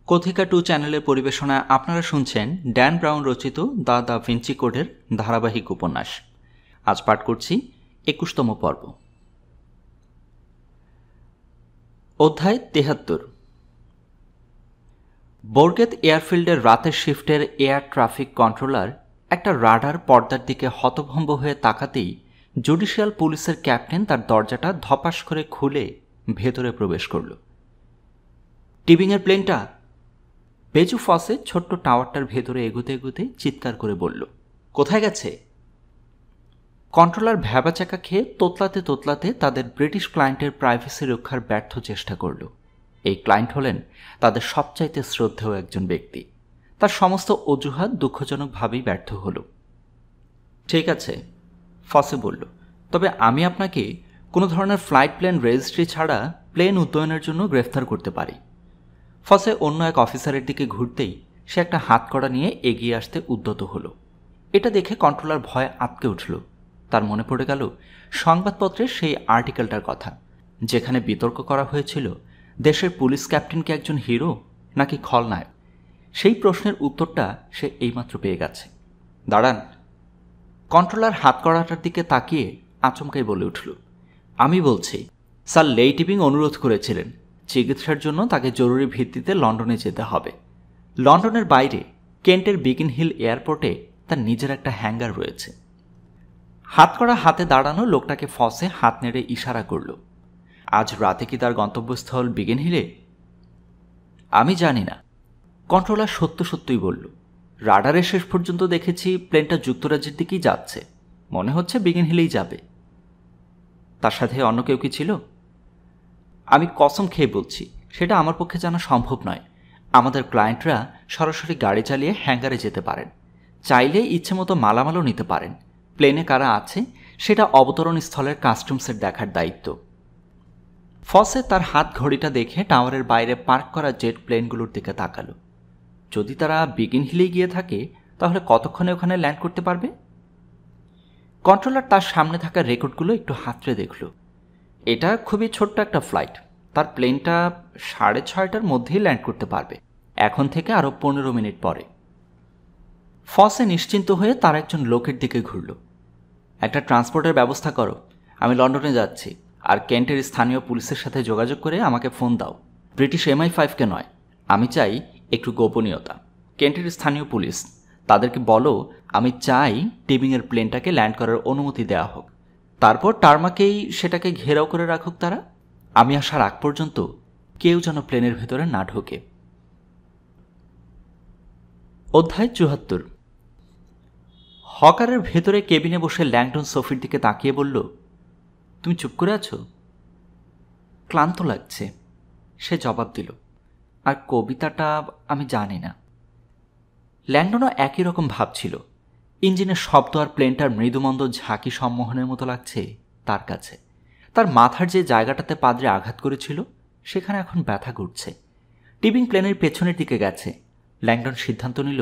কথিকা 2 চ্যানেলের পরিবেশনায় আপনারা শুনছেন ড্যান ব্রাউন রচিত দ্য ভিঞ্চি কোডের ধারাবাহিক উপন্যাস। আজ পাঠ করছি 21তম পর্ব। অধ্যায় 73। বোর্গেত এয়ারফিল্ডের রাতের শিফটের এয়ার ট্রাফিক কন্ট্রোলার একটা রাডার পর্দার দিকে হতভম্ব হয়ে তাকাতেই জুডিশিয়াল পুলিশের ক্যাপ্টেন তার দরজাটা ধপাস করে খুলে ভেতরে প্রবেশ করল। টিবিংয়ের প্লেনটা! বেজু ফসে ছোট্ট টাওয়ারটার ভেতরে এগুতে এগুতে চিৎকার করে বলল, কোথায় গেছে? কন্ট্রোলার ভ্যাবাচাকা খেয়ে তোতলাতে তোতলাতে তাদের ব্রিটিশ ক্লায়েন্টের প্রাইভেসি রক্ষার ব্যর্থ চেষ্টা করল। এই ক্লায়েন্ট হলেন তাদের সবচাইতে শ্রদ্ধেয় একজন ব্যক্তি। তার সমস্ত অজুহাত দুঃখজনকভাবেই ব্যর্থ হল। ঠিক আছে, ফসে বলল, তবে আমি আপনাকে কোনো ধরনের ফ্লাইট প্ল্যান রেজিস্ট্রি ছাড়া প্লেন উড্ডয়নের জন্য গ্রেফতার করতে পারি। ফসে অন্য এক অফিসারের দিকে ঘুরতেই সে একটা হাতকড়া নিয়ে এগিয়ে আসতে উদ্যত হল। এটা দেখে কন্ট্রোলার ভয়ে আঁতকে উঠল। তার মনে পড়ে গেল সংবাদপত্রের সেই আর্টিকেলটার কথা, যেখানে বিতর্ক করা হয়েছিল দেশের পুলিশ ক্যাপ্টেনকে একজন হিরো নাকি খলনায়ক। সেই প্রশ্নের উত্তরটা সে এইমাত্র পেয়ে গেছে। দাঁড়ান! কন্ট্রোলার হাতকড়াটার দিকে তাকিয়ে আচমকাই বলে উঠল, আমি বলছি, স্যার লেইটিবিং অনুরোধ করেছিলেন চিকিৎসার জন্য তাকে জরুরি ভিত্তিতে লন্ডনে যেতে হবে। লন্ডনের বাইরে কেন্টের বিগিন হিল এয়ারপোর্টে তার নিজের একটা হ্যাঙ্গার রয়েছে। হাতকড়া হাতে দাঁড়ানো লোকটাকে ফসে হাত নেড়ে ইশারা করল। আজ রাতে কি তার গন্তব্যস্থল বিগিন হিলে? আমি জানি না, কন্ট্রোলার সত্যই বলল। রাডারে শেষ পর্যন্ত দেখেছি প্লেনটা যুক্তরাজ্যের দিকেই যাচ্ছে। মনে হচ্ছে বিগিন হিলেই যাবে। তার সাথে অন্য কেউ কি ছিল? আমি কসম খেয়ে বলছি, সেটা আমার পক্ষে জানা সম্ভব নয়। আমাদের ক্লায়েন্টরা সরাসরি গাড়ি চালিয়ে হ্যাঙ্গারে যেতে পারেন, চাইলে ইচ্ছে মতো মালামালও নিতে পারেন। প্লেনে কারা আছে সেটা অবতরণ স্থলের কাস্টমসের দেখার দায়িত্ব। ফসে তার হাত ঘড়িটা দেখে টাওয়ারের বাইরে পার্ক করা জেট প্লেনগুলোর দিকে তাকালো। যদি তারা বিগিন হিলে গিয়ে থাকে তাহলে কতক্ষণে ওখানে ল্যান্ড করতে পারবে? কন্ট্রোলার তার সামনে থাকা রেকর্ডগুলো একটু হাতড়ে দেখল। এটা খুবই ছোট্ট একটা ফ্লাইট। তার প্লেনটা 6:30টার মধ্যেই ল্যান্ড করতে পারবে, এখন থেকে আরও 15 মিনিট পরে। ফসে নিশ্চিন্ত হয়ে তার একজন লোকের দিকে ঘুরল। একটা ট্রান্সপোর্টের ব্যবস্থা করো, আমি লন্ডনে যাচ্ছি। আর কেন্টের স্থানীয় পুলিশের সাথে যোগাযোগ করে আমাকে ফোন দাও। ব্রিটিশ MI5কে নয়, আমি চাই একটু গোপনীয়তা। কেন্টের স্থানীয় পুলিশ, তাদেরকে বলো আমি চাই টিবিংয়ের প্লেনটাকে ল্যান্ড করার অনুমতি দেওয়া হোক। তারপর টার্মাকেই সেটাকে ঘেরাও করে রাখুক তারা। আমি আসার আগ পর্যন্ত কেউ যেন প্লেনের ভেতরে না ঢোকে। অধ্যায় 74। হকারের ভেতরে কেবিনে বসে ল্যাংডন সোফির দিকে তাকিয়ে বলল, তুমি চুপ করে আছো? ক্লান্ত লাগছে, সে জবাব দিল। আর কবিতাটা আমি জানি না। ল্যাংডনও একই রকম ভাবছিল। ইঞ্জিনের শব্দ আর প্লেনটার মৃদুমন্দ ঝাঁকি সম্মোহনের মতো লাগছে তার কাছে। তার মাথার যে জায়গাটাতে পাদ্রে আঘাত করেছিল সেখানে এখন ব্যথা করছে। টিবিং প্লেনের পেছনের দিকে গেছে। ল্যাংডন সিদ্ধান্ত নিল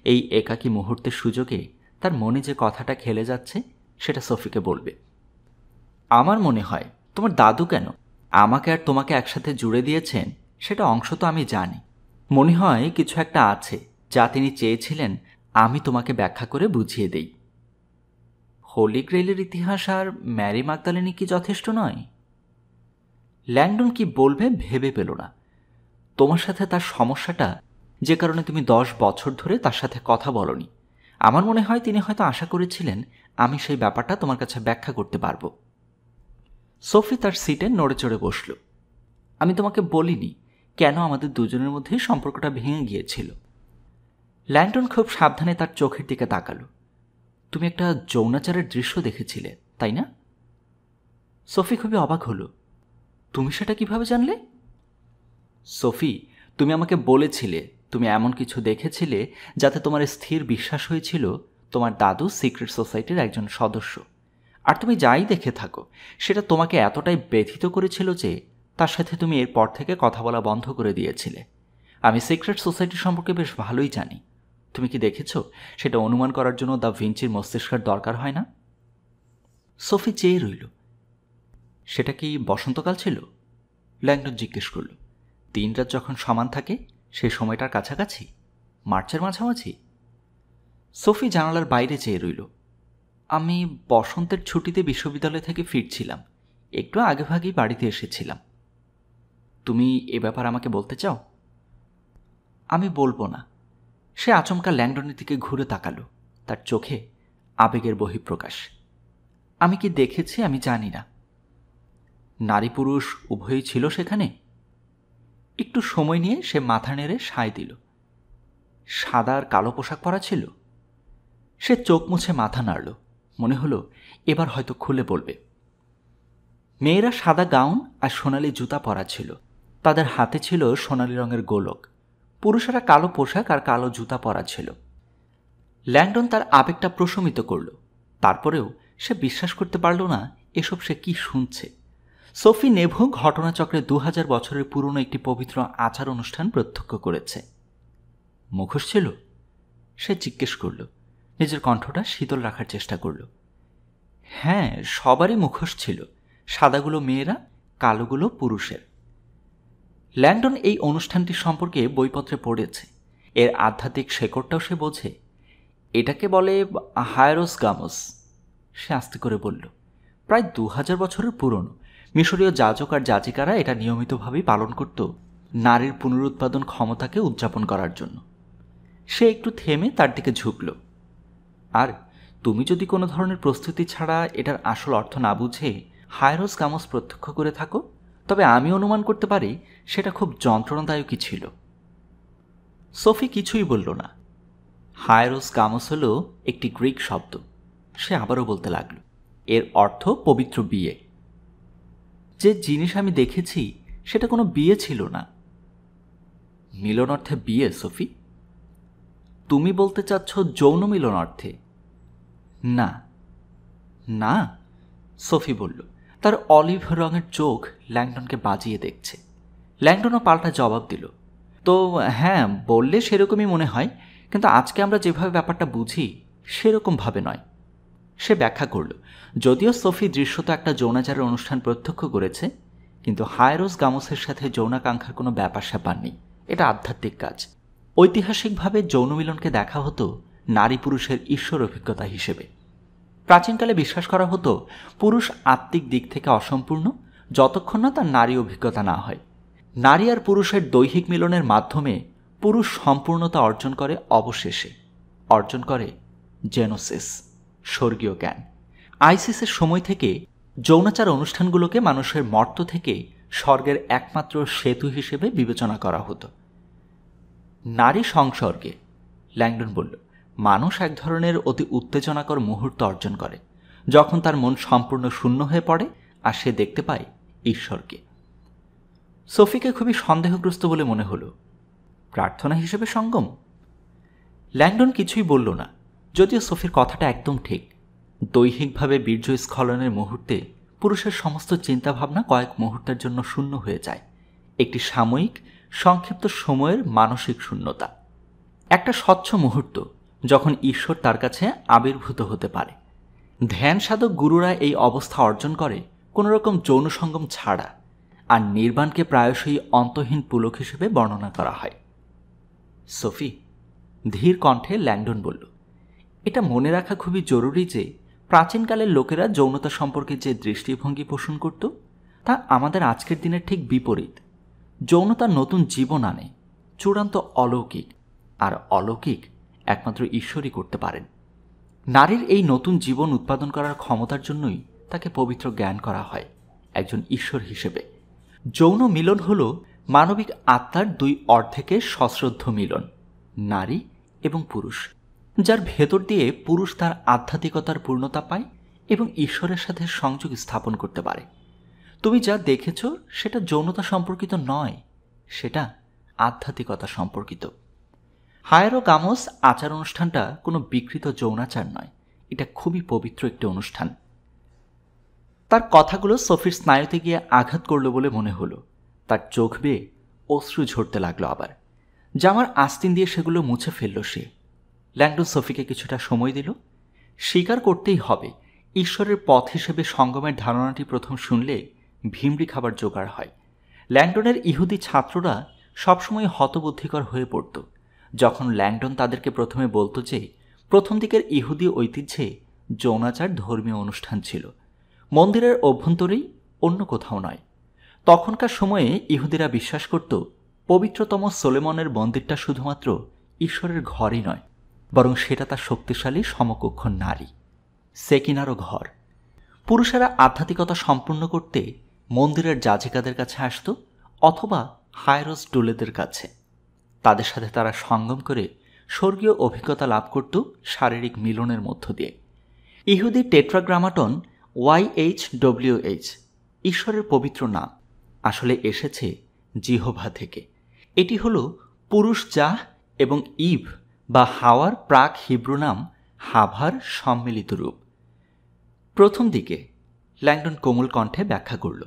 এই একাকী মুহূর্তের সুযোগে তার মনে যে কথাটা খেলে যাচ্ছে সেটা সোফিকে বলবে। আমার মনে হয় তোমার দাদু কেন আমাকে আর তোমাকে একসাথে জুড়ে দিয়েছেন সেটা অংশ তো আমি জানি। মনে হয় কিছু একটা আছে যা তিনি চেয়েছিলেন আমি তোমাকে ব্যাখ্যা করে বুঝিয়ে দেই। হোলি গ্রেইলের ইতিহাস আর ম্যারি ম্যাগদালেনি কি যথেষ্ট নয়? ল্যাংডন কি বলবে ভেবে পেল না। তোমার সাথে তার সমস্যাটা, যে কারণে তুমি 10 বছর ধরে তার সাথে কথা বলনি, আমার মনে হয় তিনি হয়তো আশা করেছিলেন আমি সেই ব্যাপারটা তোমার কাছে ব্যাখ্যা করতে পারবো। সোফি তার সিটে নড়ে চড়ে বসল। আমি তোমাকে বলিনি কেন আমাদের দুজনের মধ্যে সম্পর্কটা ভেঙে গিয়েছিল। ল্যাংডন খুব সাবধানে তার চোখের দিকে তাকালো। তুমি একটা যৌনাচারের দৃশ্য দেখেছিলে, তাই না? সোফি খুবই অবাক হলো। তুমি সেটা কিভাবে জানলে? সোফি, তুমি আমাকে বলেছিলে তুমি এমন কিছু দেখেছিলে যাতে তোমার স্থির বিশ্বাস হয়েছিল তোমার দাদু সিক্রেট সোসাইটির একজন সদস্য। আর তুমি যাই দেখে থাকো সেটা তোমাকে এতটাই ব্যথিত করেছিল যে তার সাথে তুমি এরপর থেকে কথা বলা বন্ধ করে দিয়েছিলে। আমি সিক্রেট সোসাইটি সম্পর্কে বেশ ভালোই জানি। তুমি কি দেখেছ সেটা অনুমান করার জন্য দ্য ভিঞ্চির মস্তিষ্কের দরকার হয় না। সোফি চেয়ে রইল। সেটা কি বসন্তকাল ছিল? ল্যাংডন জিজ্ঞেস করল। 3 রাত যখন সমান থাকে সেই সময়টার কাছাকাছি, মার্চের মাঝামাঝি? সোফি জানালার বাইরে চেয়ে রইল। আমি বসন্তের ছুটিতে বিশ্ববিদ্যালয় থেকে ফিরছিলাম, একটু আগেভাগেই বাড়িতে এসেছিলাম। তুমি এ ব্যাপার আমাকে বলতে চাও? আমি বলবো না। সে আচমকা ল্যাংডনের দিকে ঘুরে তাকালো, তার চোখে আবেগের বহিঃপ্রকাশ। আমি কি দেখেছি আমি জানি না। নারী পুরুষ উভয়ই ছিল সেখানে। একটু সময় নিয়ে সে মাথা নেড়ে সায় দিল। সাদা আর কালো পোশাক পরা ছিল। সে চোখ মুছে মাথা নাড়ল, মনে হলো এবার হয়তো খুলে বলবে। মেয়েরা সাদা গাউন আর সোনালি জুতা পরা ছিল, তাদের হাতে ছিল সোনালি রঙের গোলক। পুরুষেরা কালো পোশাক আর কালো জুতা পরা ছিল। ল্যাংডন তার আবেগটা প্রশমিত করল, তারপরেও সে বিশ্বাস করতে পারল না এসব সে কি শুনছে। সোফি নেভো ঘটনাচক্রে 2000 বছরের পুরনো একটি পবিত্র আচার অনুষ্ঠান প্রত্যক্ষ করেছে। মুখোশ ছিল? সে জিজ্ঞেস করল, নিজের কণ্ঠটা শীতল রাখার চেষ্টা করল। হ্যাঁ, সবারই মুখোশ ছিল, সাদাগুলো মেয়েরা, কালোগুলো পুরুষের। ল্যাংডন এই অনুষ্ঠানটি সম্পর্কে বইপত্রে পড়েছে, এর আধ্যাত্মিক শেকড়টাও সে বোঝে। এটাকে বলে হায়ারোস গামোস। সে আস্তে করে বলল, প্রায় 2000 বছরের পুরনো। মিশরীয় যাজক আর যাজিকারা এটা নিয়মিতভাবেই পালন করত, নারীর পুনরুৎপাদন ক্ষমতাকে উদযাপন করার জন্য। সে একটু থেমে তার দিকে ঝুঁকল। আর তুমি যদি কোনো ধরনের প্রস্তুতি ছাড়া এটার আসল অর্থ না বুঝে হায়ারোস গামোস প্রত্যক্ষ করে থাকো, তবে আমি অনুমান করতে পারি সেটা খুব যন্ত্রণাদায়কই ছিল। সোফি কিছুই বলল না। হায়ারোস গামোস হল একটি গ্রিক শব্দ। সে আবারও বলতে লাগল, এর অর্থ পবিত্র বিয়ে। যে জিনিস আমি দেখেছি সেটা কোনো বিয়ে ছিল না। মিলন অর্থে বিয়ে, সোফি? তুমি বলতে চাচ্ছ যৌন মিলন অর্থে? না না, সোফি বলল, তার অলিভ রঙের চোখ ল্যাংডনকে বাজিয়ে দেখছে। ল্যাংডনও পাল্টা জবাব দিল, তো হ্যাঁ, বললে সেরকমই মনে হয়, কিন্তু আজকে আমরা যেভাবে ব্যাপারটা বুঝি সেরকমভাবে নয়। সে ব্যাখ্যা করল, যদিও সোফি দৃশ্যত একটা যৌনাচারের অনুষ্ঠান প্রত্যক্ষ করেছে, কিন্তু হায়ারোস গামোসের সাথে যৌনাকাঙ্ক্ষার কোনো ব্যাপার স্যাপার নেই। এটা আধ্যাত্মিক কাজ। ঐতিহাসিকভাবে যৌন মিলনকে দেখা হতো নারী পুরুষের ঈশ্বর অভিজ্ঞতা হিসেবে। প্রাচীনকালে বিশ্বাস করা হতো পুরুষ আত্মিক দিক থেকে অসম্পূর্ণ যতক্ষণ না তার নারী অভিজ্ঞতা না হয়। নারী আর পুরুষের দৈহিক মিলনের মাধ্যমে পুরুষ সম্পূর্ণতা অর্জন করে, অবশেষে অর্জন করে জেনোসিস, স্বর্গীয় জ্ঞান। আইসিসের সময় থেকে যৌনাচার অনুষ্ঠানগুলোকে মানুষের মর্ত থেকে স্বর্গের একমাত্র সেতু হিসেবে বিবেচনা করা হতো। নারী সংসর্গে, ল্যাংডন বলল, মানুষ এক ধরনের অতি উত্তেজনাকর মুহূর্ত অর্জন করে যখন তার মন সম্পূর্ণ শূন্য হয়ে পড়ে আর সে দেখতে পায় ঈশ্বরকে। সোফিকে খুবই সন্দেহগ্রস্ত বলে মনে হলো। প্রার্থনা হিসেবে সঙ্গম? ল্যাংডন কিছুই বলল না, যদিও সোফির কথাটা একদম ঠিক। দৈহিকভাবে বীর্যস্খলনের মুহূর্তে পুরুষের সমস্ত চিন্তাভাবনা কয়েক মুহূর্তের জন্য শূন্য হয়ে যায়। একটি সাময়িক সংক্ষিপ্ত সময়ের মানসিক শূন্যতা, একটা স্বচ্ছ মুহূর্ত যখন ঈশ্বর তার কাছে আবির্ভূত হতে পারে। ধ্যান সাধক গুরুরা এই অবস্থা অর্জন করে কোনোরকম যৌন সঙ্গম ছাড়া, আর নির্বাণকে প্রায়শই অন্তহীন পুলক হিসেবে বর্ণনা করা হয়। সোফি, ধীর কণ্ঠে ল্যাংডন বলল, এটা মনে রাখা খুবই জরুরি যে প্রাচীনকালের লোকেরা যৌনতা সম্পর্কে যে দৃষ্টিভঙ্গি পোষণ করত তা আমাদের আজকের দিনের ঠিক বিপরীত। যৌনতা নতুন জীবন আনে, চূড়ান্ত অলৌকিক, আর অলৌকিক একমাত্র ঈশ্বরই করতে পারেন। নারীর এই নতুন জীবন উৎপাদন করার ক্ষমতার জন্যই তাকে পবিত্র জ্ঞান করা হয় একজন ঈশ্বর হিসেবে। যৌন মিলন হল মানবিক আত্মার দুই অর্ধেকের সশ্রদ্ধ মিলন, নারী এবং পুরুষ, যার ভেতর দিয়ে পুরুষ তার আধ্যাত্মিকতার পূর্ণতা পায় এবং ঈশ্বরের সাথে সংযোগ স্থাপন করতে পারে। তুমি যা দেখেছ সেটা যৌনতা সম্পর্কিত নয়, সেটা আধ্যাত্মিকতা সম্পর্কিত। হায়ারো গামোস আচার অনুষ্ঠানটা কোনো বিকৃত যৌনাচার নয়, এটা খুবই পবিত্র একটি অনুষ্ঠান। তার কথাগুলো সোফির স্নায়ুতে গিয়ে আঘাত করল বলে মনে হলো। তার চোখ বেয়ে অশ্রু ঝরতে লাগলো আবার। জামার আস্তিন দিয়ে সেগুলো মুছে ফেলল সে। ল্যাংডন সোফিকে কিছুটা সময় দিল। স্বীকার করতেই হবে, ঈশ্বরের পথ হিসেবে সঙ্গমের ধারণাটি প্রথম শুনলে ভিমড়ি খাবার জোগাড় হয়। ল্যাংডনের ইহুদি ছাত্ররা সবসময় হতবুদ্ধিকর হয়ে পড়ত যখন ল্যাংডন তাদেরকে প্রথমে বলতো যে প্রথম দিকের ইহুদি ঐতিহ্যে যৌনাচার ধর্মীয় অনুষ্ঠান ছিল, মন্দিরের অভ্যন্তরেই, অন্য কোথাও নয়। তখনকার সময়ে ইহুদিরা বিশ্বাস করত পবিত্রতম সোলেমনের মন্দিরটা শুধুমাত্র ঈশ্বরের ঘরই নয়, বরং সেটা তার শক্তিশালী সমকক্ষ নারী সেকিনারও ঘর। পুরুষেরা আধ্যাত্মিকতা সম্পূর্ণ করতে মন্দিরের যাজিকাদের কাছে আসত অথবা হায়রস ডুলেদের কাছে। তাদের সাথে তারা সঙ্গম করে স্বর্গীয় অভিজ্ঞতা লাভ করত শারীরিক মিলনের মধ্য দিয়ে। ইহুদি টেট্রাগ্রামাটন YHWH, ঈশ্বরের পবিত্র নাম, আসলে এসেছে জিহোভা থেকে। এটি হল পুরুষ জাহ এবং ইভ বা হাওয়ার প্রাক হিব্রু নাম হাভার সম্মিলিত রূপ। প্রথম দিকে ল্যাংডন কোমল কণ্ঠে ব্যাখ্যা করল,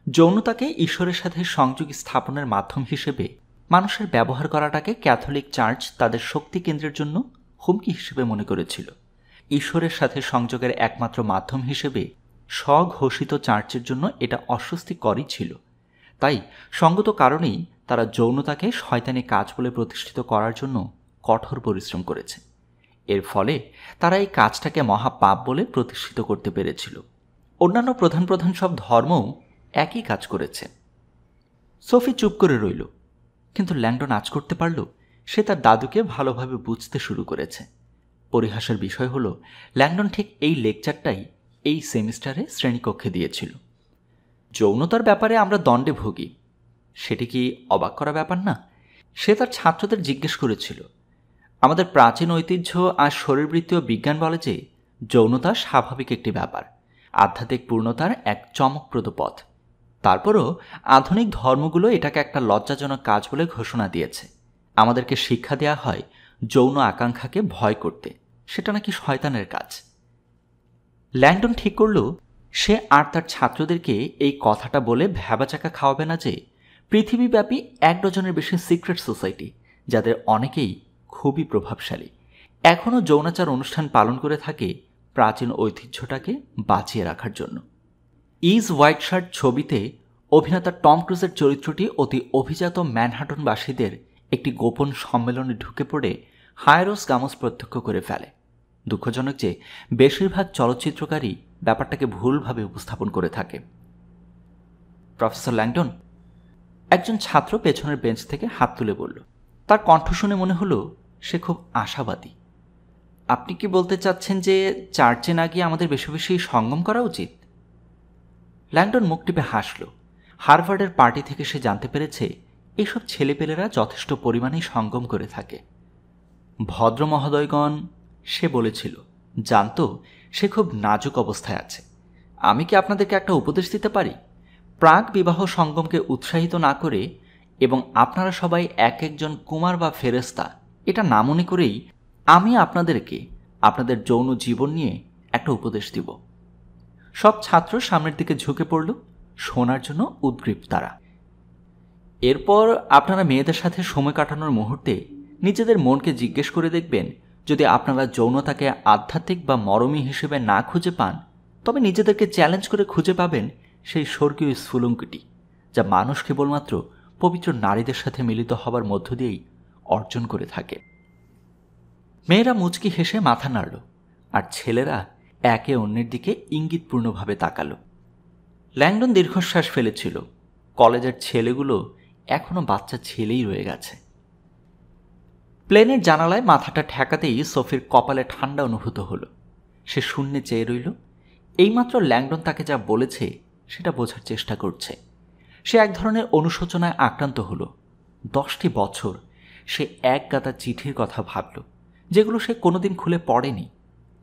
যৌনতাকে ঈশ্বরের সাথে সংযোগ স্থাপনের মাধ্যম হিসেবে মানুষের ব্যবহার করাটাকে ক্যাথলিক চার্চ তাদের শক্তি কেন্দ্রের জন্য হুমকি হিসেবে মনে করেছিল। ঈশ্বরের সাথে সংযোগের একমাত্র মাধ্যম হিসেবে স্বঘোষিত চার্চের জন্য এটা অস্বস্তিকরই ছিল। তাই সঙ্গত কারণেই তারা যৌনতাকে শয়তানি কাজ বলে প্রতিষ্ঠিত করার জন্য কঠোর পরিশ্রম করেছে। এর ফলে তারা এই কাজটাকে মহাপাপ বলে প্রতিষ্ঠিত করতে পেরেছিল। অন্যান্য প্রধান প্রধান সব ধর্মও একই কাজ করেছে। সোফি চুপ করে রইল, কিন্তু ল্যাংডন আঁচ করতে পারল সে তার দাদুকে ভালোভাবে বুঝতে শুরু করেছে। পরিহাসের বিষয় হল, ল্যাংডন ঠিক এই লেকচারটাই এই সেমিস্টারে শ্রেণীকক্ষে দিয়েছিল। যৌনতার ব্যাপারে আমরা দণ্ডে ভোগী, সেটি কি অবাক করা ব্যাপার না? সে তার ছাত্রদের জিজ্ঞেস করেছিল। আমাদের প্রাচীন ঐতিহ্য আর শরীরবৃত্তীয় বিজ্ঞান বলে যে যৌনতা স্বাভাবিক একটি ব্যাপার, আধ্যাত্মিক পূর্ণতার এক চমকপ্রদ পথ। তারপরও আধুনিক ধর্মগুলো এটাকে একটা লজ্জাজনক কাজ বলে ঘোষণা দিয়েছে। আমাদেরকে শিক্ষা দেয়া হয় যৌন আকাঙ্ক্ষাকে ভয় করতে, সেটা নাকি শয়তানের কাজ। ল্যাংডন ঠিক করল সে আর তার ছাত্রদেরকে এই কথাটা বলে ভ্যাবাচাকা খাওয়াবে না যে পৃথিবীব্যাপী 1 ডজনের বেশি সিক্রেট সোসাইটি, যাদের অনেকেই খুবই প্রভাবশালী, এখনও যৌনাচার অনুষ্ঠান পালন করে থাকে প্রাচীন ঐতিহ্যটাকে বাঁচিয়ে রাখার জন্য। ইজ হোয়াইট শার্ট ছবিতে অভিনেতা টম ক্রুজের চরিত্রটি অতি অভিজাত ম্যানহাটনবাসীদের একটি গোপন সম্মেলনে ঢুকে পড়ে হায়রোস গামস প্রত্যক্ষ করে ফেলে। দুঃখজনক যে বেশিরভাগ চলচ্চিত্রকারই ব্যাপারটাকে ভুলভাবে উপস্থাপন করে থাকে। প্রফেসর ল্যাংডন, একজন ছাত্র পেছনের বেঞ্চ থেকে হাত তুলে বলল। তার কণ্ঠ শুনে মনে হলো সে খুব আশাবাদী। আপনি কি বলতে চাচ্ছেন যে চার্চে না গিয়ে আমাদের বেশি বেশি সঙ্গম করা উচিত? ল্যাংডন মুখ টিপে হাসল। হার্ভার্ডের পার্টি থেকে সে জানতে পেরেছে এইসব ছেলেপেলেরা যথেষ্ট পরিমাণেই সঙ্গম করে থাকে। ভদ্র মহোদয়গণ, সে বলেছিল, জানত সে খুব নাজুক অবস্থায় আছে। আমি কি আপনাদেরকে একটা উপদেশ দিতে পারি? প্রাক বিবাহ সঙ্গমকে উৎসাহিত না করে এবং আপনারা সবাই এক একজন কুমার বা ফেরেস্তা এটা না মনে করেই আমি আপনাদেরকে আপনাদের যৌন জীবন নিয়ে একটা উপদেশ দিব। সব ছাত্র সামনের দিকে ঝুঁকে পড়ল, শোনার জন্য উদ্গ্রীব তারা। এরপর আপনারা মেয়েদের সাথে সময় কাটানোর মুহূর্তে নিজেদের মনকে জিজ্ঞেস করে দেখবেন, যদি আপনারা যৌনতাকে আধ্যাত্মিক বা মরমী হিসেবে না খুঁজে পান, তবে নিজেদেরকে চ্যালেঞ্জ করে খুঁজে পাবেন সেই স্বর্গীয় স্ফুলঙ্কটি যা মানুষ কেবলমাত্র পবিত্র নারীদের সাথে মিলিত হবার মধ্য দিয়েই অর্জন করে থাকে। মেয়েরা মুচকি হেসে মাথা নাড়ল, আর ছেলেরা একে অন্যের দিকে ইঙ্গিতপূর্ণভাবে তাকালো। ল্যাংডন দীর্ঘশ্বাস ফেলেছিল। কলেজের ছেলেগুলো এখনো বাচ্চা ছেলেই রয়ে গেছে। প্লেনের জানালায় মাথাটা ঠেকাতেই সোফির কপালে ঠান্ডা অনুভূত হলো। সে শূন্যে চেয়ে রইল। এইমাত্র ল্যাংডন তাকে যা বলেছে সেটা বোঝার চেষ্টা করছে। সে এক ধরনের অনুশোচনায় আক্রান্ত হলো। 10টি বছর সে এক গাদা চিঠির কথা ভাবল, যেগুলো সে কোনোদিন খুলে পড়েনি।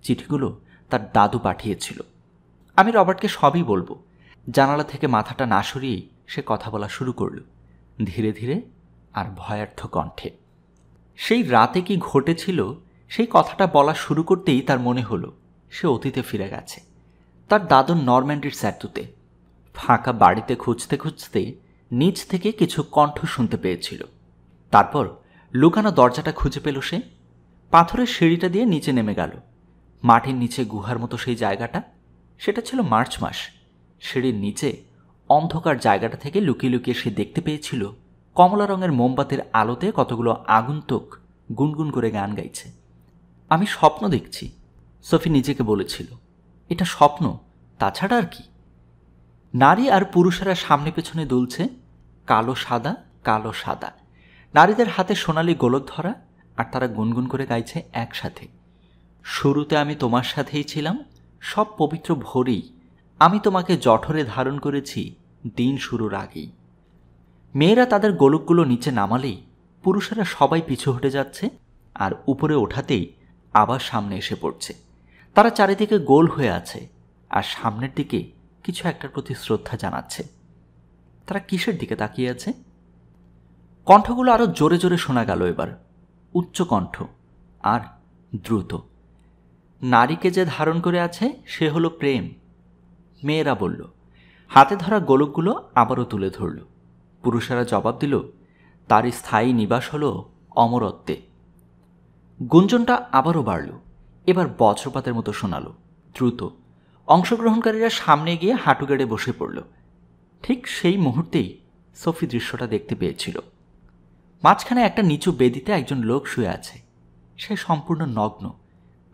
চিঠিগুলো তার দাদু পাঠিয়েছিল। আমি রবার্টকে সবই বলবো। জানালা থেকে মাথাটা না সরিয়েই সে কথা বলা শুরু করল, ধীরে ধীরে আর ভয়ার্থ কণ্ঠে। সেই রাতে কি ঘটেছিল সেই কথাটা বলা শুরু করতেই তার মনে হলো সে অতীতে ফিরে গেছে, তার দাদুর নরম্যান্ডির স্যাতুতে। ফাঁকা বাড়িতে খুঁজতে খুঁজতে নিচ থেকে কিছু কণ্ঠ শুনতে পেয়েছিল। তারপর লুকানো দরজাটা খুঁজে পেল সে। পাথরের সিঁড়িটা দিয়ে নিচে নেমে গেল। মাটির নিচে গুহার মতো সেই জায়গাটা, সেটা ছিল মার্চ মাস। সিঁড়ির নিচে অন্ধকার জায়গাটা থেকে লুকিয়ে লুকিয়ে সে দেখতে পেয়েছিল কমলা রঙের মোমবাতির আলোতে কতগুলো আগন্তুক গুনগুন করে গান গাইছে। আমি স্বপ্ন দেখছি, সোফি নিজেকে বলেছিল। এটা স্বপ্ন, তাছাড়া আর কি? নারী আর পুরুষেরা সামনে পেছনে দুলছে, কালো সাদা কালো সাদা। নারীদের হাতে সোনালি গোলক ধরা, আর তারা গুনগুন করে গাইছে একসাথে। শুরুতে আমি তোমার সাথেই ছিলাম, সব পবিত্র ভোরেই আমি তোমাকে জঠরে ধারণ করেছি দিন শুরুর আগেই। মেয়েরা তাদের গোলকগুলো নিচে নামালেই পুরুষেরা সবাই পিছু হটে যাচ্ছে, আর উপরে ওঠাতেই আবার সামনে এসে পড়ছে। তারা চারিদিকে গোল হয়ে আছে, আর সামনের দিকে কিছু একটার প্রতি শ্রদ্ধা জানাচ্ছে। তারা কিসের দিকে তাকিয়ে আছে? কণ্ঠগুলো আরো জোরে জোরে শোনা গেল এবার, উচ্চ কণ্ঠ আর দ্রুত। নারীকে যে ধারণ করে আছে সে হলো প্রেম, মেয়েরা বলল। হাতে ধরা গোলকগুলো আবারও তুলে ধরল। পুরুষেরা জবাব দিল, তার স্থায়ী নিবাস হল অমরত্বে। গুঞ্জনটা আবারও বাড়ল, এবার বজ্রপাতের মতো শোনালো, দ্রুত। অংশগ্রহণকারীরা সামনে গিয়ে হাঁটু গেড়ে বসে পড়ল। ঠিক সেই মুহূর্তেই সোফি দৃশ্যটা দেখতে পেয়েছিল। মাঝখানে একটা নিচু বেদিতে একজন লোক শুয়ে আছে। সে সম্পূর্ণ নগ্ন,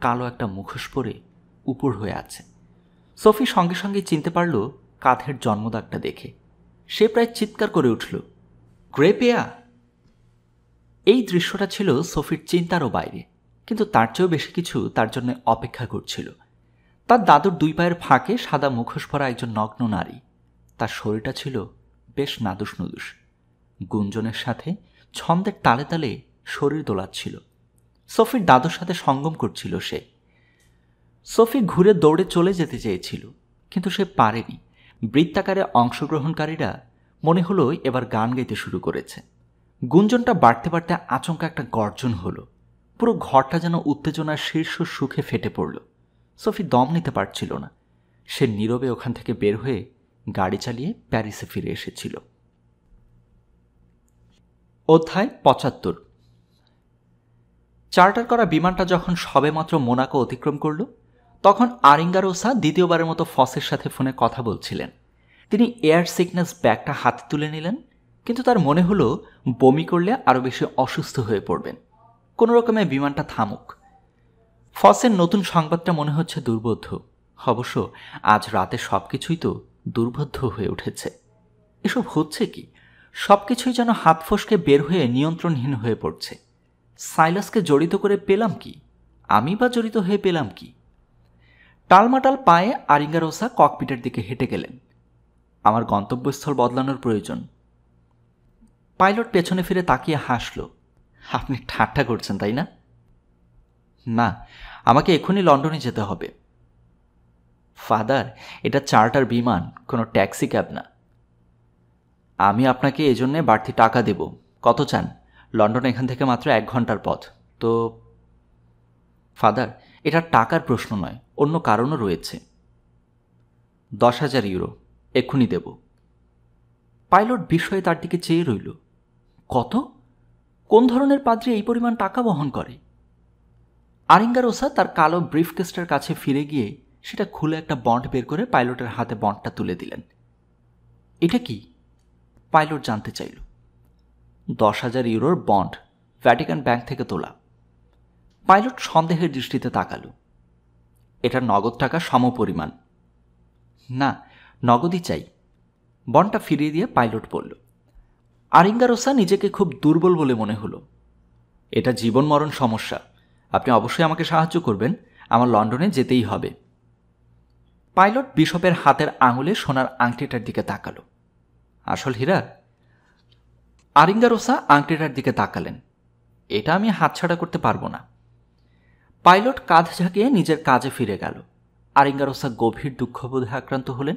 কালো একটা মুখোশ পরে উপর হয়ে আছে। সোফি সঙ্গে সঙ্গে চিনতে পারল কাঁধের জন্মদাগটা দেখে। সে প্রায় চিৎকার করে উঠল, গ্রেপেয়া! এই দৃশ্যটা ছিল সোফির চিন্তারও বাইরে, কিন্তু তার চেয়েও বেশি কিছু তার জন্য অপেক্ষা করছিল। তার দাদুর দুই পায়ের ফাঁকে সাদা মুখোশ পরা একজন নগ্ন নারী। তার শরীরটা ছিল বেশ নাদুস নুদুস। গুঞ্জনের সাথে ছন্দের তালে তালে শরীর দোলাচ্ছিল। সোফির দাদুর সাথে সঙ্গম করছিল সে। সোফি ঘুরে দৌড়ে চলে যেতে চেয়েছিল, কিন্তু সে পারেনি। বৃত্তাকারে অংশগ্রহণকারীরা মনে হলো এবার গান গাইতে শুরু করেছে। গুঞ্জনটা বাড়তে বাড়তে আচমকা একটা গর্জন হলো। পুরো ঘরটা যেন উত্তেজনার শীর্ষ সুখে ফেটে পড়ল। সোফি দম নিতে পারছিল না। সে নীরবে ওখান থেকে বের হয়ে গাড়ি চালিয়ে প্যারিসে ফিরে এসেছিল। অধ্যায় ৭৫। চার্টার করা বিমানটা যখন সবেমাত্র মোনাকো অতিক্রম করল, তখন আরিঙ্গারোসা দ্বিতীয়বারের মতো ফসের সাথে ফোনে কথা বলছিলেন। তিনি এয়ার সিকনেস ব্যাগটা হাতে তুলে নিলেন, কিন্তু তার মনে হলো বমি করলে আরও বেশি অসুস্থ হয়ে পড়বেন। কোনো রকমে বিমানটা থামুক। ফসের নতুন সংবাদটা মনে হচ্ছে দুর্বোধ্য। অবশ্য আজ রাতে সবকিছুই তো দুর্বোধ্য হয়ে উঠেছে। এসব হচ্ছে কি? সবকিছুই যেন হাত ফসকে বের হয়ে নিয়ন্ত্রণহীন হয়ে পড়ছে। সাইলাসকে জড়িত করে পেলাম কি? আমি বা জড়িত হয়ে পেলাম কি? টালমাটাল পায়ে আরিঙ্গারোসা ককপিটের দিকে হেঁটে গেলেন। আমার গন্তব্যস্থল বদলানোর প্রয়োজন। পাইলট পেছনে ফিরে তাকিয়ে হাসল। আপনি ঠাট্টা করছেন তাই না? না, আমাকে এখনই লন্ডনে যেতে হবে। ফাদার, এটা চার্টার বিমান, কোনো ট্যাক্সি ক্যাব না। আমি আপনাকে এজন্যে বাড়তি টাকা দেব। কত চান? লন্ডন এখান থেকে মাত্র 1 ঘন্টার পথ। তো ফাদার, এটা টাকার প্রশ্ন নয়, অন্য কারণও রয়েছে। 10,000 ইউরো এক্ষুনি দেব। পাইলট বিস্ময়ে তার দিকে চেয়ে রইল। কত? কোন ধরনের পাদ্রী এই পরিমাণ টাকা বহন করে? আরিঙ্গারোসা তার কালো ব্রিফকেসটার কাছে ফিরে গিয়ে সেটা খুলে একটা বন্ড বের করে পাইলটের হাতে বন্ডটা তুলে দিলেন। এটা কি? পাইলট জানতে চাইল। 10,000 ইউরোর বন্ড, ভ্যাটিকান ব্যাংক থেকে তোলা। পাইলট সন্দেহের দৃষ্টিতে তাকালো। এটা নগদ টাকা সমপরিমাণ। না, নগদই চাই। বন্ডটা ফিরিয়ে দিয়ে পাইলট বলল। আরিঙ্গারোসা নিজেকে খুব দুর্বল বলে মনে হলো। এটা জীবন মরণ সমস্যা, আপনি অবশ্যই আমাকে সাহায্য করবেন। আমার লন্ডনে যেতেই হবে। পাইলট বিশপের হাতের আঙুলে সোনার আংটিটার দিকে তাকালো। আসল হীরা? আরিঙ্গারোসা আংটিটার দিকে তাকালেন। এটা আমি হাতছাড়া করতে পারবো না। পাইলট কাঁধ ঝাঁকিয়ে নিজের কাজে ফিরে গেল। আরিঙ্গারোসা গভীর দুঃখবোধে আক্রান্ত হলেন।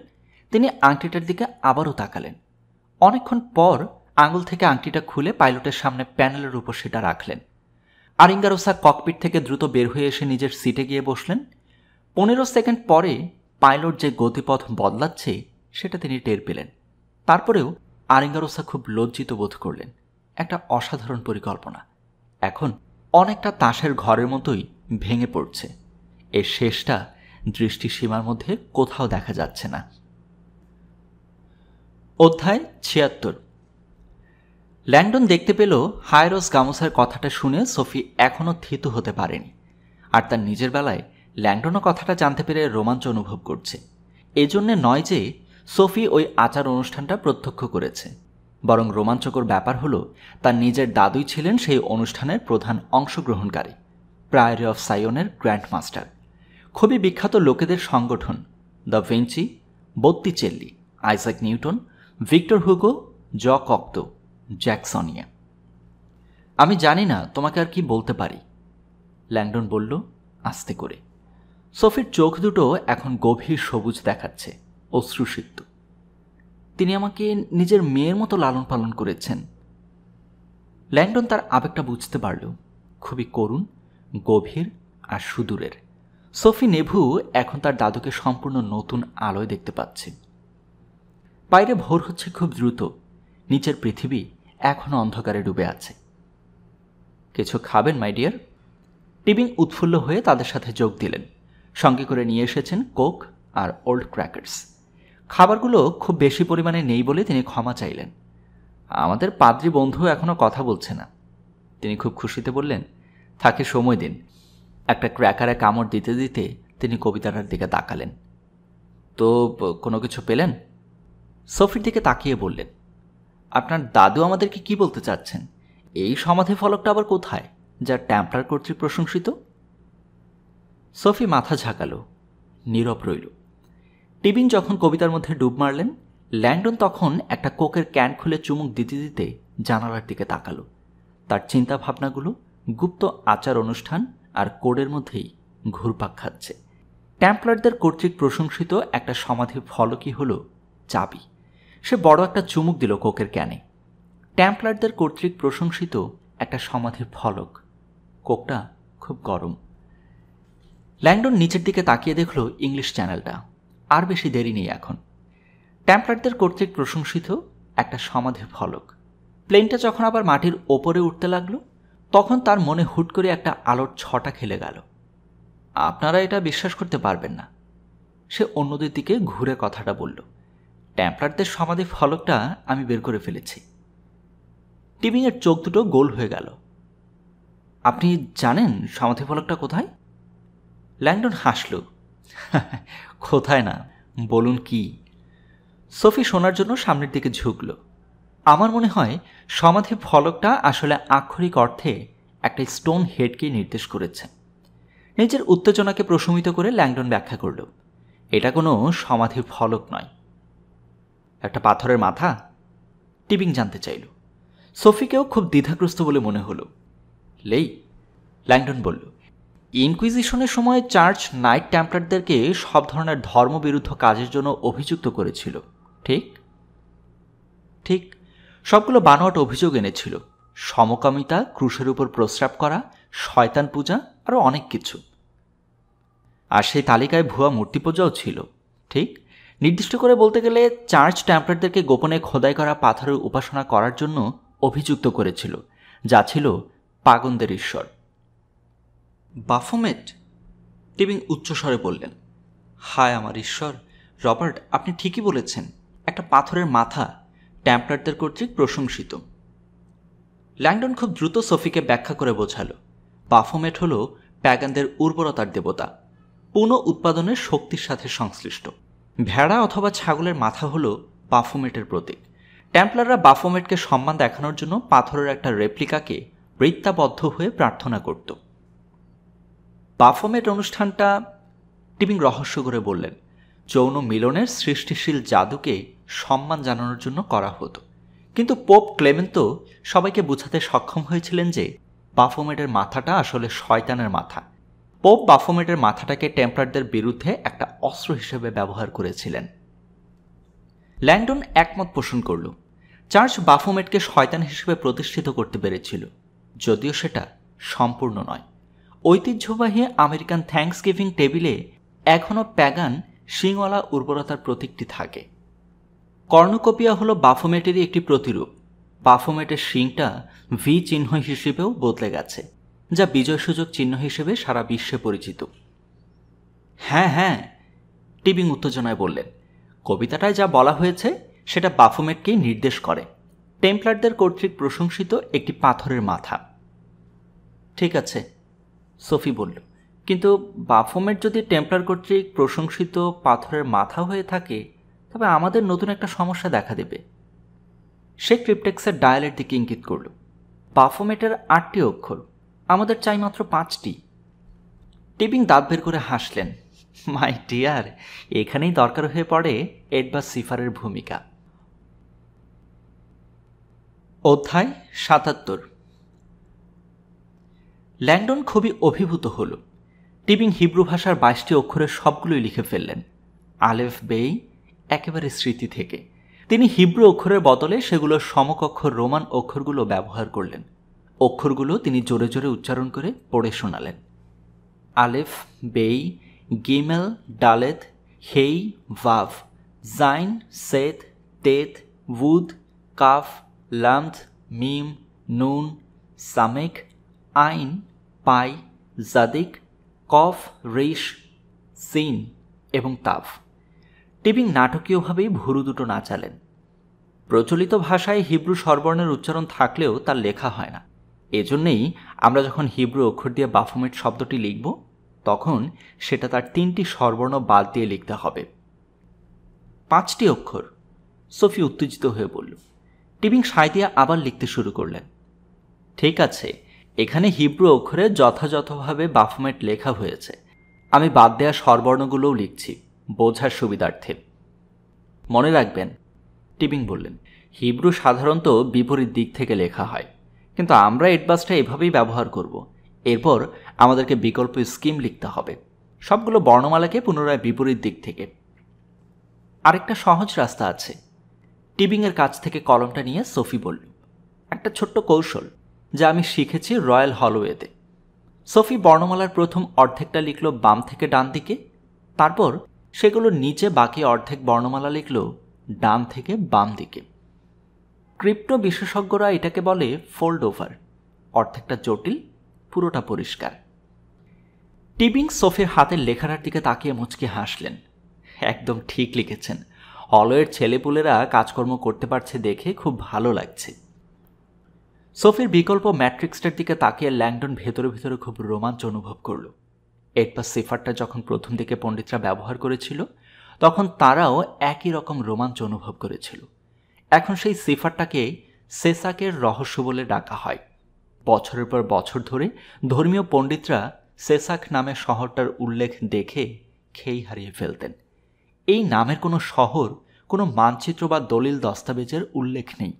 তিনি আংটিটার দিকে আবারও তাকালেন। অনেকক্ষণ পর আঙুল থেকে আংটিটা খুলে পাইলটের সামনে প্যানেলের উপর সেটা রাখলেন। আরিঙ্গারোসা ককপিট থেকে দ্রুত বের হয়ে এসে নিজের সিটে গিয়ে বসলেন। 15 সেকেন্ড পরে পাইলট যে গতিপথ বদলাচ্ছে সেটা তিনি টের পেলেন। তারপরেও আরিঙ্গারোসা খুব লজ্জিত বোধ করলেন। একটা অসাধারণ পরিকল্পনা এখন অনেকটা তাসের ঘরের মতোই ভেঙে পড়ছে। এর শেষটা দৃষ্টিসীমার মধ্যে কোথাও দেখা যাচ্ছে না। অধ্যায় ৭৬। ল্যাংডন দেখতে পেল হায়রস গামোসার কথাটা শুনে সোফি এখনও থিতু হতে পারেনি, আর তার নিজের বেলায় ল্যাংডনও কথাটা জানতে পেরে রোমাঞ্চ অনুভব করছে। এজন্যে নয় যে সোফি ওই আচার অনুষ্ঠানটা প্রত্যক্ষ করেছে, বরং রোমাঞ্চকর ব্যাপার হলো তার নিজের দাদুই ছিলেন সেই অনুষ্ঠানের প্রধান অংশগ্রহণকারী, প্রায়রি অফ সাইয়নের গ্র্যান্ড মাস্টার, খুবই বিখ্যাত লোকেদের সংগঠন da Vinci, Botticelli, Isaac Newton, Victor Hugo, Jean Cocteau, জ্যাকসনিয়া। আমি জানি না তোমাকে আর কি বলতে পারি, ল্যাংডন বলল আস্তে করে। সোফির চোখ দুটো এখন গভীর সবুজ দেখাচ্ছে, অশ্রুসিক্ত। তিনি আমাকে নিজের মেয়ের মতো লালন পালন করেছেন। ল্যাংডন তার আবেগটা বুঝতে পারল, খুবই করুণ, গভীর আর সুদূরের। সোফি নেভু এখন তার দাদুকে সম্পূর্ণ নতুন আলোয় দেখতে পাচ্ছে। বাইরে ভোর হচ্ছে খুব দ্রুত, নিচের পৃথিবী এখনো অন্ধকারে ডুবে আছে। কিছু খাবেন মাই ডিয়ার? টিবিং উৎফুল্ল হয়ে তাদের সাথে যোগ দিলেন। সঙ্গে করে নিয়ে এসেছেন কোক আর ওল্ড ক্র্যাকার্স। খাবারগুলো খুব বেশি পরিমাণে নেই বলে তিনি ক্ষমা চাইলেন। আমাদের পাদ্রী বন্ধু এখনও কথা বলছে না, তিনি খুব খুশিতে বললেন। তাকে সময় দিন। একটা ক্র্যাকারে কামড় দিতে দিতে তিনি কবিতাটার দিকে তাকালেন। তো কোনো কিছু পেলেন? সোফির দিকে তাকিয়ে বললেন, আপনার দাদু আমাদেরকে কি বলতে চাচ্ছেন? এই সমাধি ফলকটা আবার কোথায়, যা টেম্পলার কর্তৃক প্রশংসিত? সোফি মাথা ঝাঁকালো, নীরব রইল। টিবিং যখন কবিতার মধ্যে ডুব মারলেন, ল্যাংডন তখন একটা কোকের ক্যান খুলে চুমুক দিতে দিতে জানালার দিকে তাকালো। তার চিন্তা ভাবনাগুলো গুপ্ত আচার অনুষ্ঠান আর কোডের মধ্যেই ঘুরপাক খাচ্ছে। টেম্পলারদের কর্তৃক প্রশংসিত একটা সমাধির ফলকই হল চাবি। সে বড় একটা চুমুক দিল কোকের ক্যানে। টেম্পলারদের কর্তৃক প্রশংসিত একটা সমাধির ফলক। কোকটা খুব গরম। ল্যাংডন নিচের দিকে তাকিয়ে দেখল ইংলিশ চ্যানেলটা। আর বেশি দেরি নেই এখন। টেম্পলারদের কর্তৃক প্রশংসিত একটা সমাধির ফলক। প্লেনটা যখন আবার মাটির ওপরে উঠতে লাগলো, তখন তার মনে হুট করে একটা আলোর ছটা খেলে গেল। আপনারা এটা বিশ্বাস করতে পারবেন না, সে অন্যদের দিকে ঘুরে কথাটা বলল। টেম্পলারদের সমাধি ফলকটা আমি বের করে ফেলেছি। টিবিংয়ের চোখ দুটো গোল হয়ে গেল। আপনি জানেন সমাধি ফলকটা কোথায়? ল্যাংডন হাসল। কোথায় না, বলুন কি? সোফি শোনার জন্য সামনের দিকে ঝুঁকল। আমার মনে হয় সমাধি ফলকটা আসলে আক্ষরিক অর্থে একটা স্টোন হেডকে নির্দেশ করেছে। নিজের উত্তেজনাকে প্রশমিত করে ল্যাংডন ব্যাখ্যা করল, এটা কোনো সমাধি ফলক নয়। একটা পাথরের মাথা? টিবিং জানতে চাইল। সোফিকেও খুব দ্বিধাগ্রস্ত বলে মনে হলো। লেই, ল্যাংডন বলল, ইনকুইজিশনের সময় চার্চ নাইট টেম্পলারদেরকে সব ধরনের ধর্মবিরুদ্ধ কাজের জন্য অভিযুক্ত করেছিল, ঠিক? ঠিক, সবগুলো বানোয়াট অভিযোগ এনেছিল। সমকামিতা, ক্রুশের উপর প্রস্রাব করা, শয়তান পূজা, আরও অনেক কিছু। আর সেই তালিকায় ভুয়া মূর্তি পূজাও ছিল, ঠিক? নির্দিষ্ট করে বলতে গেলে চার্চ টেম্পলারদেরকে গোপনে খোদাই করা পাথরের উপাসনা করার জন্য অভিযুক্ত করেছিল, যা ছিল পাগনদের ঈশ্বর। বাফোমেট? টিবিং উচ্চস্বরে বললেন। হায় আমার ঈশ্বর, রবার্ট, আপনি ঠিকই বলেছেন, একটা পাথরের মাথা, টেম্পলারদের কর্তৃক প্রশংসিত। ল্যাংডন খুব দ্রুত সোফিকে ব্যাখ্যা করে বোঝালো, বাফোমেট হল প্যাগানদের উর্বরতার দেবতা, পুনঃ উৎপাদনের শক্তির সাথে সংশ্লিষ্ট। ভেড়া অথবা ছাগলের মাথা হল বাফোমেটের প্রতীক। টেম্পলাররা বাফোমেটকে সম্মান দেখানোর জন্য পাথরের একটা রেপ্লিকাকে বৃত্তাবদ্ধ হয়ে প্রার্থনা করত। বাফোমেট অনুষ্ঠানটা, টিবিং রহস্য করে বললেন, যৌন মিলনের সৃষ্টিশীল জাদুকে সম্মান জানানোর জন্য করা হতো। কিন্তু পোপ ক্লেমেন্তো সবাইকে বোঝাতে সক্ষম হয়েছিলেন যে বাফোমেটের মাথাটা আসলে শয়তানের মাথা। পোপ বাফোমেটের মাথাটাকে টেম্পলারদের বিরুদ্ধে একটা অস্ত্র হিসেবে ব্যবহার করেছিলেন। ল্যাংডন একমত পোষণ করল, চার্চ বাফোমেটকে শয়তান হিসেবে প্রতিষ্ঠিত করতে পেরেছিল, যদিও সেটা সম্পূর্ণ নয়। ঐতিহ্যবাহী আমেরিকান থ্যাঙ্কসগিভিং টেবিলে এখনও প্যাগান শিংওয়ালা উর্বরতার প্রতীকটি থাকে। কর্নুকোপিয়া হল বাফোমেটেরই একটি প্রতিরূপ। বাফোমেটের শিংটা ভি চিহ্ন হিসেবেও বদলে গেছে, যা বিজয় সূচক চিহ্ন হিসেবে সারা বিশ্বে পরিচিত। হ্যাঁ হ্যাঁ, টিবিং উত্তেজনায় বললেন, কবিতাটায় যা বলা হয়েছে সেটা বাফোমেটকেই নির্দেশ করে। টেম্পলারদের কর্তৃক প্রশংসিত একটি পাথরের মাথা। ঠিক আছে, সোফি বলল, কিন্তু বাফোমেট যদি টেম্পলার কর্তৃক প্রশংসিত পাথরের মাথা হয়ে থাকে তবে আমাদের নতুন একটা সমস্যা দেখা দেবে। সে ক্রিপ্টেক্সের ডায়ালের দিকে ইঙ্গিত করল। বাফোমেটের 8টি অক্ষর, আমাদের চাই মাত্র 5টি। টিবিং দাঁত বের করে হাসলেন। মাই ডিয়ার, এখানেই দরকার হয়ে পড়ে এডবাস সিফারের ভূমিকা। অধ্যায় 77। ল্যাংডন খুবই অভিভূত হল। টিবিং হিব্রু ভাষার 22টি অক্ষরের সবগুলোই লিখে ফেললেন, আলেফ বেই, একেবারে স্মৃতি থেকে। তিনি হিব্রু অক্ষরের বদলে সেগুলোর সমকক্ষ রোমান অক্ষরগুলো ব্যবহার করলেন। অক্ষরগুলো তিনি জোরে জোরে উচ্চারণ করে পড়ে শোনালেন। আলেফ, বেই, গিমেল, ডালেত, হেই, ভাভ, জাইন, সেত, তেত, উদ, কাফ, লামথ, মিম, নুন, সামেক, আইন, পাই, জাদিক, কফ, রিশ, সিন এবং তাফ। টিবিং নাটকীয়ভাবেই ভুরু দুটো নাচালেন। প্রচলিত ভাষায় হিব্রু স্বরবর্ণের উচ্চারণ থাকলেও তার লেখা হয় না। এজন্যেই আমরা যখন হিব্রু অক্ষর দিয়ে বাফোমেট শব্দটি লিখব তখন সেটা তার 3টি স্বরবর্ণ বাদ দিয়ে লিখতে হবে। 5টি অক্ষর, সোফি উত্তেজিত হয়ে বলল। টিবিং সায় দিয়ে আবার লিখতে শুরু করলেন। ঠিক আছে, এখানে হিব্রু অক্ষরে যথাযথভাবে বাফোমেট লেখা হয়েছে। আমি বাদ দেওয়া স্বরবর্ণগুলোও লিখছি বোঝার সুবিধার্থে। মনে রাখবেন, টিবিং বললেন, হিব্রু সাধারণত বিপরীত দিক থেকে লেখা হয়, কিন্তু আমরা এডবাসটা এভাবেই ব্যবহার করব। এরপর আমাদেরকে বিকল্প স্কিম লিখতে হবে, সবগুলো বর্ণমালাকে পুনরায় বিপরীত দিক থেকে। আরেকটা সহজ রাস্তা আছে। টিবিংয়ের কাছ থেকে কলমটা নিয়ে সোফি বলল, একটা ছোট্ট কৌশল যা আমি শিখেছি রয়্যাল হলওয়েতে। সোফি বর্ণমালার প্রথম অর্ধেকটা লিখল বাম থেকে ডান দিকে, তারপর সেগুলো নিচে বাকি অর্ধেক বর্ণমালা লিখল ডান থেকে বাম দিকে। ক্রিপ্টো বিশেষজ্ঞরা এটাকে বলে ফোল্ড ওভার। অর্ধেকটা জটিল, পুরোটা পরিষ্কার। টিবিং সোফির হাতের লেখাটার দিকে তাকিয়ে মুচকি হাসলেন। একদম ঠিক লিখেছেন, হলওয়ের ছেলেপুলেরা কাজকর্ম করতে পারছে দেখে খুব ভালো লাগছে। সোফির বিকল্প ম্যাট্রিক্সটার দিকে তাকিয়ে ল্যাংডন ভেতরে ভেতরে খুব রোমাঞ্চ অনুভব করল। এডবাস সিফারটা যখন প্রথম দিকে পণ্ডিতরা ব্যবহার করেছিল তখন তারাও একই রকম রোমাঞ্চ অনুভব করেছিল। এখন সেই সিফারটাকে সেসাকের রহস্য বলে ডাকা হয়। বছরের পর বছর ধরে ধর্মীয় পণ্ডিতরা সেসাক নামের শহরটার উল্লেখ দেখে খেই হারিয়ে ফেলতেন। এই নামের কোনো শহর, কোনো মানচিত্র বা দলিল দস্তাবেজের উল্লেখ নেই।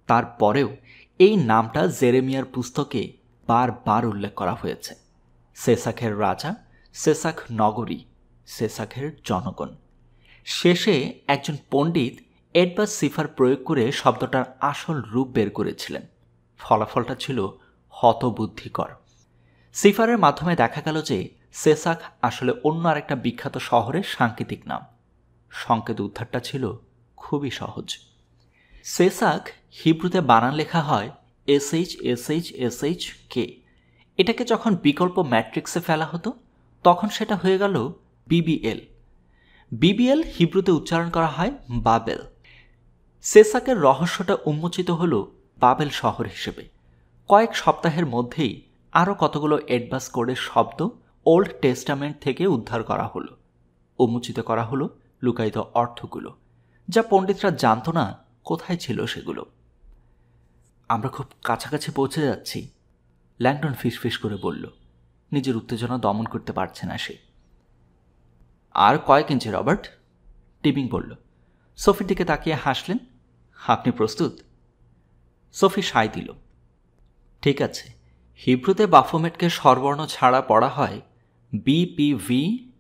তারপরেও এই নামটা জেরেমিয়ার পুস্তকে বারবার উল্লেখ করা হয়েছে। সেসাখের রাজা, সেসাক নগরী, সেসাখের জনগণ। শেষে একজন পণ্ডিত এডবাস সিফার প্রয়োগ করে শব্দটার আসল রূপ বের করেছিলেন। ফলাফলটা ছিল হতবুদ্ধিকর। সিফারের মাধ্যমে দেখা গেল যে সেসাক আসলে অন্য আরেকটা বিখ্যাত শহরের সাংকেতিক নাম। সংকেত উদ্ধারটা ছিল খুবই সহজ। সেসাক হিব্রুতে বানান লেখা হয় SHSHSHK। এটাকে যখন বিকল্প ম্যাট্রিক্সে ফেলা হতো তখন সেটা হয়ে গেল BBL। BBL হিব্রুতে উচ্চারণ করা হয় বাবেল। সেসাকের রহস্যটা উন্মোচিত হল বাবেল শহর হিসেবে। কয়েক সপ্তাহের মধ্যেই আরও কতগুলো এডবাস কোডের শব্দ ওল্ড টেস্টামেন্ট থেকে উদ্ধার করা হলো, উন্মোচিত করা হলো লুকায়িত অর্থগুলো, যা পণ্ডিতরা জানত না কোথায় ছিল সেগুলো। আমরা খুব কাছাকাছি পৌঁছে যাচ্ছি, ল্যাংডন ফিসফিস করে বলল। নিজের উত্তেজনা দমন করতে পারছে না সে। আর কয়েক ইঞ্চি রবার্ট, টিবিং বলল। সোফির দিকে তাকিয়ে হাসলেন। আপনি প্রস্তুত? সোফি সায় দিল। ঠিক আছে, হিব্রুতে বাফোমেটকে স্বরবর্ণ ছাড়া পড়া হয় BPVMTH।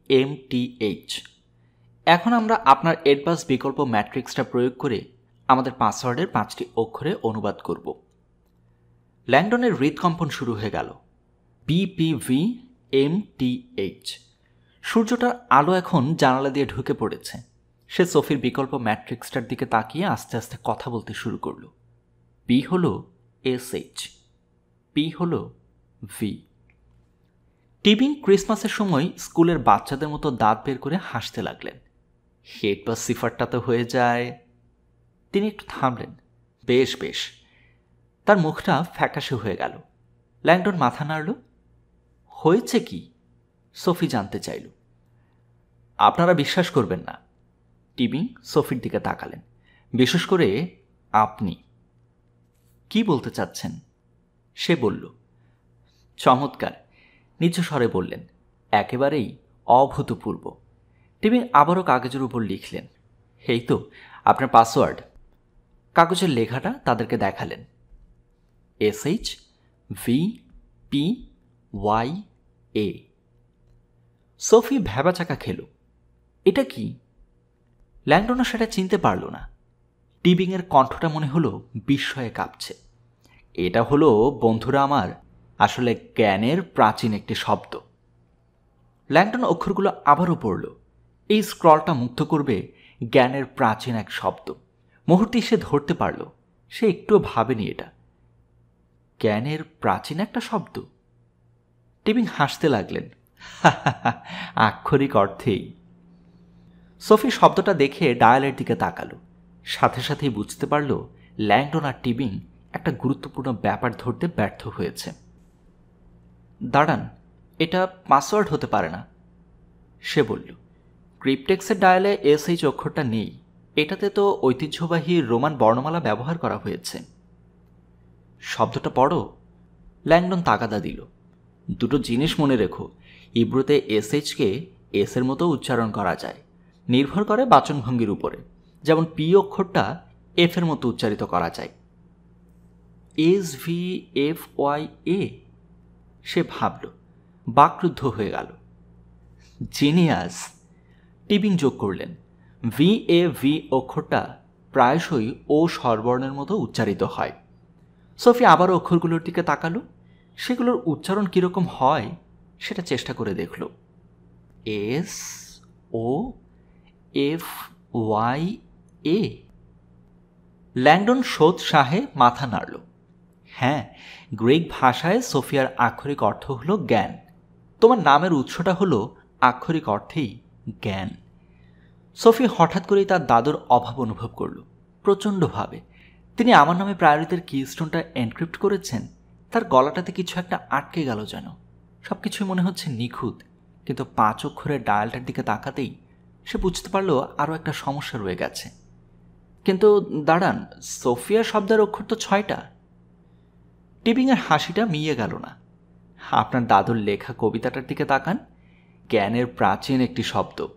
এখন আমরা আপনার এডবাস বিকল্প ম্যাট্রিক্সটা প্রয়োগ করে আমাদের পাসওয়ার্ডের 5টি অক্ষরে অনুবাদ করব। ল্যাংডনের হৃদকম্পন শুরু হয়ে গেল। BPVMTH। সূর্যটার আলো এখন জানালা দিয়ে ঢুকে পড়েছে। সে সোফির বিকল্প ম্যাট্রিক্সটার দিকে তাকিয়ে আস্তে আস্তে কথা বলতে শুরু করল। পি হল SH, পি হল V। টিবিং ক্রিসমাসের সময় স্কুলের বাচ্চাদের মতো দাঁত বের করে হাসতে লাগলেন। হেড বা সিফারটা তো হয়ে যায়। তিনি একটু থামলেন, বেশ বেশ। তার মুখটা ফ্যাকাশে হয়ে গেল। ল্যাংডন মাথা নাড়ল। হয়েছে কি? সোফি জানতে চাইল। আপনারা বিশ্বাস করবেন না। টিবিং সোফির দিকে তাকালেন। বিশেষ করে আপনি। কি বলতে চাচ্ছেন? সে বলল। চমৎকার, নিজ স্বরে বললেন, একেবারেই অভূতপূর্ব। টিবিং আবারও কাগজের উপর লিখলেন, এই তো আপনার পাসওয়ার্ড। কাগজের লেখাটা তাদেরকে দেখালেন। SHVPYA। সোফি ভ্যাবাচাকা খেল। এটা কি? ল্যাংডনও সেটা চিনতে পারল না। টিবিংয়ের কণ্ঠটা মনে হলো বিস্ময়ে কাঁপছে। এটা হলো, বন্ধুরা আমার, আসলে জ্ঞানের প্রাচীন একটি শব্দ। ল্যাংডন অক্ষরগুলো আবারও পড়ল। এই স্ক্রলটা মুক্ত করবে জ্ঞানের প্রাচীন এক শব্দ। মুহূর্তেই সে ধরতে পারল। সে একটুও ভাবেনি এটা। জ্ঞানের প্রাচীন একটা শব্দ। টিবিং হাসতে লাগলেন। আক্ষরিক অর্থেই। সোফি শব্দটা দেখে ডায়ালের দিকে তাকালো। সাথে সাথেই বুঝতে পারল ল্যাংডন আর টিবিং একটা গুরুত্বপূর্ণ ব্যাপার ধরতে ব্যর্থ হয়েছে। দাঁড়ান, এটা পাসওয়ার্ড হতে পারে না, সে বলল। ক্রিপ্টেক্সের ডায়ালে SH অক্ষরটা নেই। এটাতে তো ঐতিহ্যবাহী রোমান বর্ণমালা ব্যবহার করা হয়েছে। শব্দটা পড়ো। ল্যাংডন তাগাদা দিল। দুটো জিনিস মনে রেখো, ইব্রুতে SHকে এর মতো উচ্চারণ করা যায়। নির্ভর করে বাচনভঙ্গির উপরে। যেমন পি অক্ষরটা এর মতো উচ্চারিত করা যায়। SVFYA। সে ভাবল। বাকরুদ্ধ হয়ে গেল। জিনিয়াস, টিবিং যোগ করলেন। VAV অক্ষরটা প্রায়শই ও স্বরবর্ণের মতো উচ্চারিত হয়। সোফি আবারও অক্ষরগুলোর দিকে তাকালো। সেগুলোর উচ্চারণ কীরকম হয় সেটা চেষ্টা করে দেখল। SOFYA। ল্যাংডন সোৎসাহে মাথা নাড়ল। হ্যাঁ, গ্রিক ভাষায় সোফিয়ার আক্ষরিক অর্থ হলো জ্ঞান। তোমার নামের উৎসটা হলো আক্ষরিক অর্থেই জ্ঞান। সোফি হঠাৎ করেই তার দাদুর অভাব অনুভব করল, প্রচণ্ডভাবে। তিনি আমার নামে প্রায়োরিটির কিস্টোনটা এনক্রিপ্ট করেছেন। তার গলাটাতে কিছু একটা আটকে গেল যেন। সব কিছুই মনে হচ্ছে নিখুঁত। কিন্তু 5 অক্ষরের ডায়ালটার দিকে তাকাতেই সে বুঝতে পারল আরও একটা সমস্যা রয়ে গেছে। কিন্তু দাঁড়ান, সোফিয়া শব্দের অক্ষর তো 6টা। টিবিংয়ের হাসিটা মিইয়ে গেল না। আপনার দাদুর লেখা কবিতাটার দিকে তাকান। জ্ঞানের প্রাচীন একটি শব্দ।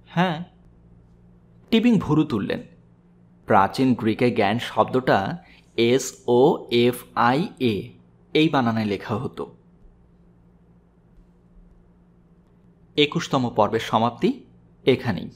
হ্যাঁ। টিবিং ভুরু তুললেন। প্রাচীন গ্রিকে জ্ঞান শব্দটা SOFIA এই বানানায় লেখা হতো। 21তম পর্বের সমাপ্তি এখানেই।